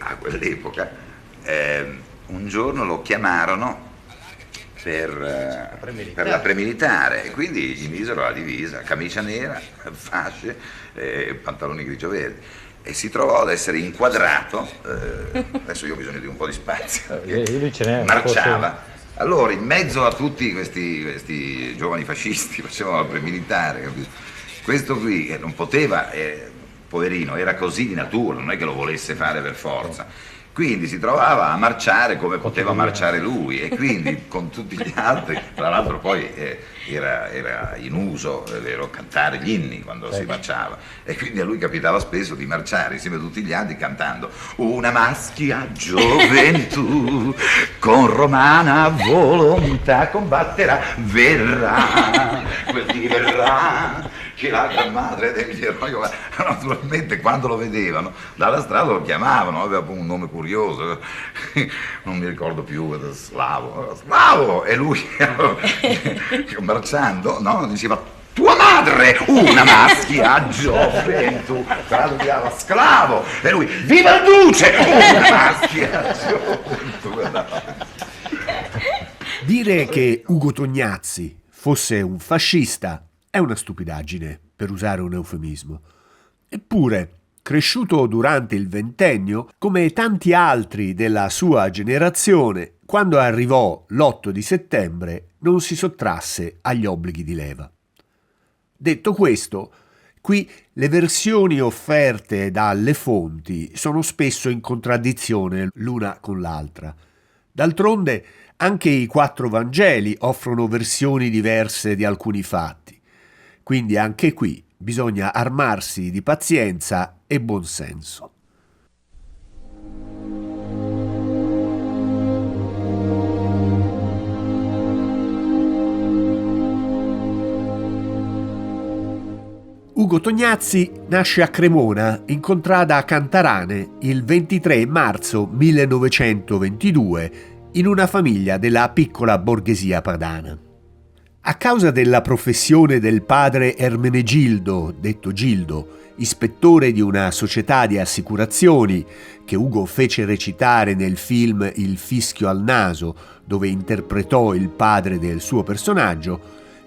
a quell'epoca, un giorno lo chiamarono per la premilitare, e quindi gli misero la divisa, camicia nera, fasce, pantaloni grigio-verdi, e si trovò ad essere inquadrato. Adesso io ho bisogno di un po' di spazio, lui ce n'è, marciava. Allora, in mezzo a tutti questi giovani fascisti, facevano la premilitare, capito? Questo qui che non poteva, poverino, era così di natura, non è che lo volesse fare per forza. Quindi si trovava a marciare come poteva marciare lui, e quindi con tutti gli altri, tra l'altro poi era in uso, vero, cantare gli inni quando si marciava, e quindi a lui capitava spesso di marciare insieme a tutti gli altri cantando una maschia gioventù con romana volontà combatterà, verrà, quel di verrà che la gran madre degli eroi. Naturalmente quando lo vedevano dalla strada lo chiamavano, aveva un nome curioso, non mi ricordo più, Slavo, e lui marciando, no, diceva tua madre, una maschia gioventù, traduciva sclavo, e lui viva il duce, una maschia gioventù. Dire che Ugo Tognazzi fosse un fascista è una stupidaggine, per usare un eufemismo. Eppure, cresciuto durante il ventennio, come tanti altri della sua generazione, quando arrivò l'8 di settembre non si sottrasse agli obblighi di leva. Detto questo, qui le versioni offerte dalle fonti sono spesso in contraddizione l'una con l'altra. D'altronde, anche i 4 Vangeli offrono versioni diverse di alcuni fatti. Quindi anche qui bisogna armarsi di pazienza e buonsenso. Ugo Tognazzi nasce a Cremona, in contrada Cantarane, il 23 marzo 1922, in una famiglia della piccola borghesia padana. A causa della professione del padre Ermenegildo, detto Gildo, ispettore di una società di assicurazioni, che Ugo fece recitare nel film Il fischio al naso, dove interpretò il padre del suo personaggio,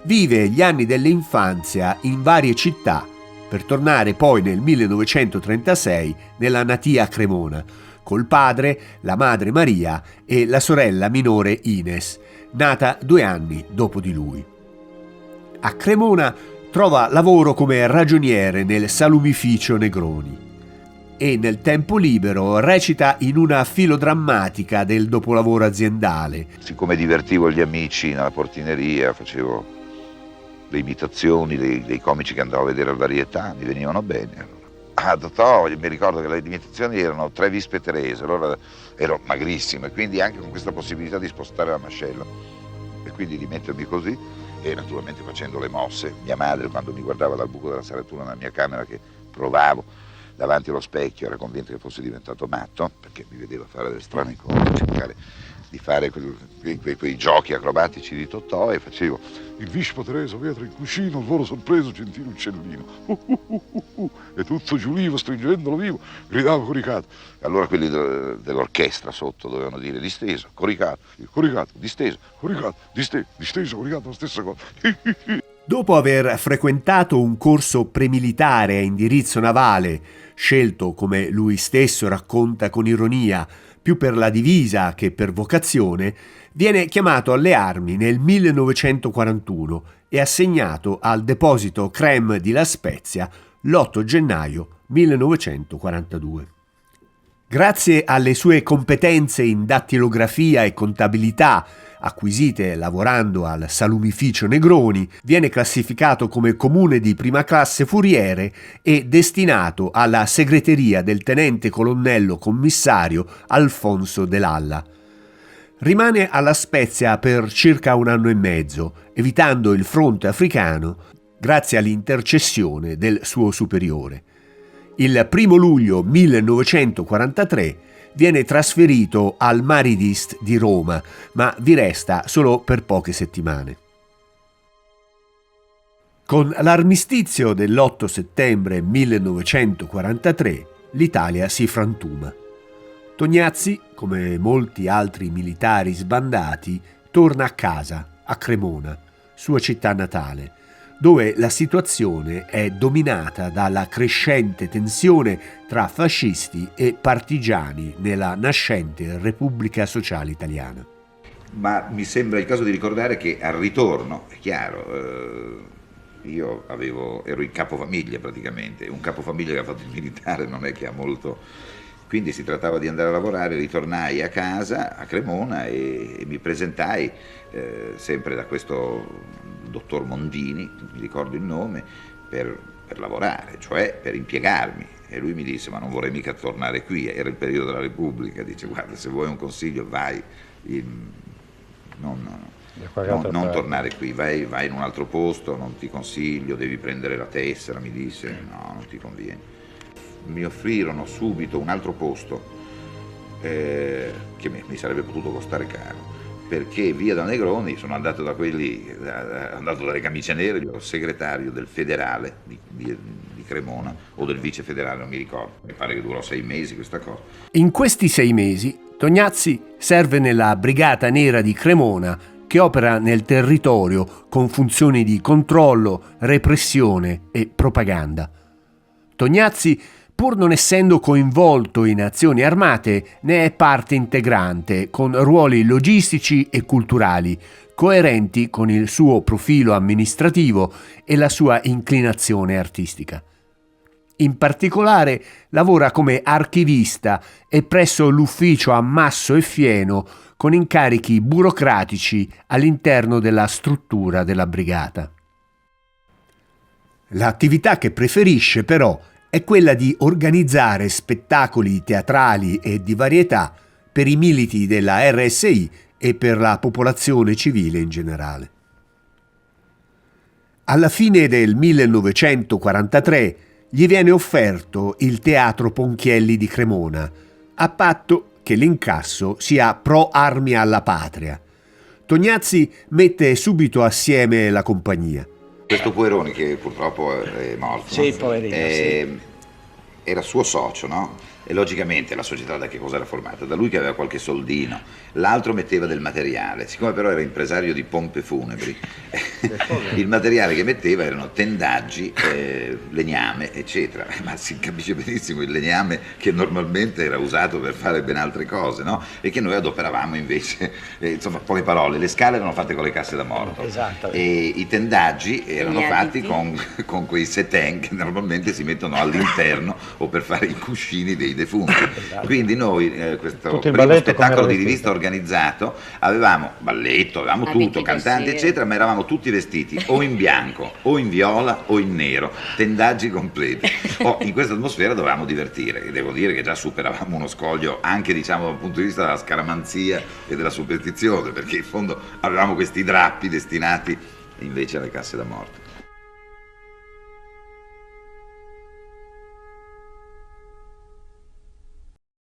vive gli anni dell'infanzia in varie città, per tornare poi nel 1936 nella natia Cremona, col padre, la madre Maria e la sorella minore Ines, nata 2 anni dopo di lui. A Cremona trova lavoro come ragioniere nel salumificio Negroni e nel tempo libero recita in una filodrammatica del dopolavoro aziendale. Siccome divertivo gli amici nella portineria, facevo le imitazioni dei comici che andavo a vedere al Varietà, mi venivano bene. A Totò mi ricordo che le imitazioni erano 3 Vispe Terese, allora ero magrissimo, e quindi anche con questa possibilità di spostare la mascella e quindi di mettermi così, e naturalmente facendo le mosse. Mia madre, quando mi guardava dal buco della serratura nella mia camera che provavo davanti allo specchio, era convinta che fossi diventato matto, perché mi vedeva fare delle strane cose, cercare di fare quei giochi acrobatici di Totò, e facevo il Vispo Teresa, Pietro in cucina, il volo sorpreso, gentile uccellino, e tutto giulivo, stringendolo vivo, gridavo coricato. Allora quelli dell'orchestra sotto dovevano dire disteso, coricato, disteso, coricato, disteso, coricato, la stessa cosa. Dopo aver frequentato un corso premilitare a indirizzo navale, scelto, come lui stesso racconta con ironia, più per la divisa che per vocazione, viene chiamato alle armi nel 1941 e assegnato al deposito Crème di La Spezia l'8 gennaio 1942. Grazie alle sue competenze in dattilografia e contabilità, acquisite lavorando al salumificio Negroni, viene classificato come comune di prima classe furiere e destinato alla segreteria del tenente colonnello commissario Alfonso Delalla. Rimane alla Spezia per circa 1 anno e mezzo, evitando il fronte africano grazie all'intercessione del suo superiore. Il 1 luglio 1943 viene trasferito al Maridist di Roma, ma vi resta solo per poche settimane. Con l'armistizio dell'8 settembre 1943 l'Italia si frantuma. Tognazzi, come molti altri militari sbandati, torna a casa, a Cremona, sua città natale, dove la situazione è dominata dalla crescente tensione tra fascisti e partigiani nella nascente Repubblica Sociale Italiana. Ma mi sembra il caso di ricordare che al ritorno, è chiaro, io ero il capofamiglia praticamente, un capofamiglia che ha fatto il militare non è che ha molto. Quindi si trattava di andare a lavorare, ritornai a casa, a Cremona, e mi presentai sempre da questo dottor Mondini, mi ricordo il nome, per lavorare, cioè per impiegarmi. E lui mi disse: ma non vorrei mica tornare qui, era il periodo della Repubblica, dice: guarda, se vuoi un consiglio vai, non tornare qui, vai in un altro posto, non ti consiglio, devi prendere la tessera, mi disse, no, non ti conviene. Mi offrirono subito un altro posto che mi sarebbe potuto costare caro, perché via da Negroni sono andato andato dalle camicie nere, ero segretario del federale di Cremona, o del vice federale, non mi ricordo, mi pare che durò 6 mesi questa cosa. In questi 6 mesi Tognazzi serve nella Brigata Nera di Cremona, che opera nel territorio con funzioni di controllo, repressione e propaganda. Tognazzi, pur non essendo coinvolto in azioni armate, ne è parte integrante, con ruoli logistici e culturali, coerenti con il suo profilo amministrativo e la sua inclinazione artistica. In particolare lavora come archivista e presso l'ufficio Ammasso e Fieno, con incarichi burocratici all'interno della struttura della brigata. L'attività che preferisce, però, è quella di organizzare spettacoli teatrali e di varietà per i militi della RSI e per la popolazione civile in generale. Alla fine del 1943 gli viene offerto il Teatro Ponchielli di Cremona, a patto che l'incasso sia pro armi alla patria. Tognazzi mette subito assieme la compagnia. Questo Pueroni, che purtroppo è morto, sì, poverino, sì. Era suo socio, no? E logicamente la società da che cosa era formata? Da lui che aveva qualche soldino, l'altro metteva del materiale, siccome però era impresario di pompe funebri, il materiale che metteva erano tendaggi, legname, eccetera, ma si capisce benissimo il legname che normalmente era usato per fare ben altre cose, no? E che noi adoperavamo invece, insomma, poche parole, le scale erano fatte con le casse da morto, esatto. E i tendaggi erano fatti con quei setèn che normalmente si mettono all'interno o per fare i cuscini dei defunti. Esatto. Quindi noi, questo primo spettacolo di rivista organizzato, avevamo balletto, avevamo tutto, cantanti eccetera, ma eravamo tutti vestiti o in bianco o in viola o in nero, tendaggi completi. In questa atmosfera dovevamo divertire, e devo dire che già superavamo uno scoglio anche, diciamo, dal punto di vista della scaramanzia e della superstizione, perché in fondo avevamo questi drappi destinati invece alle casse da morte.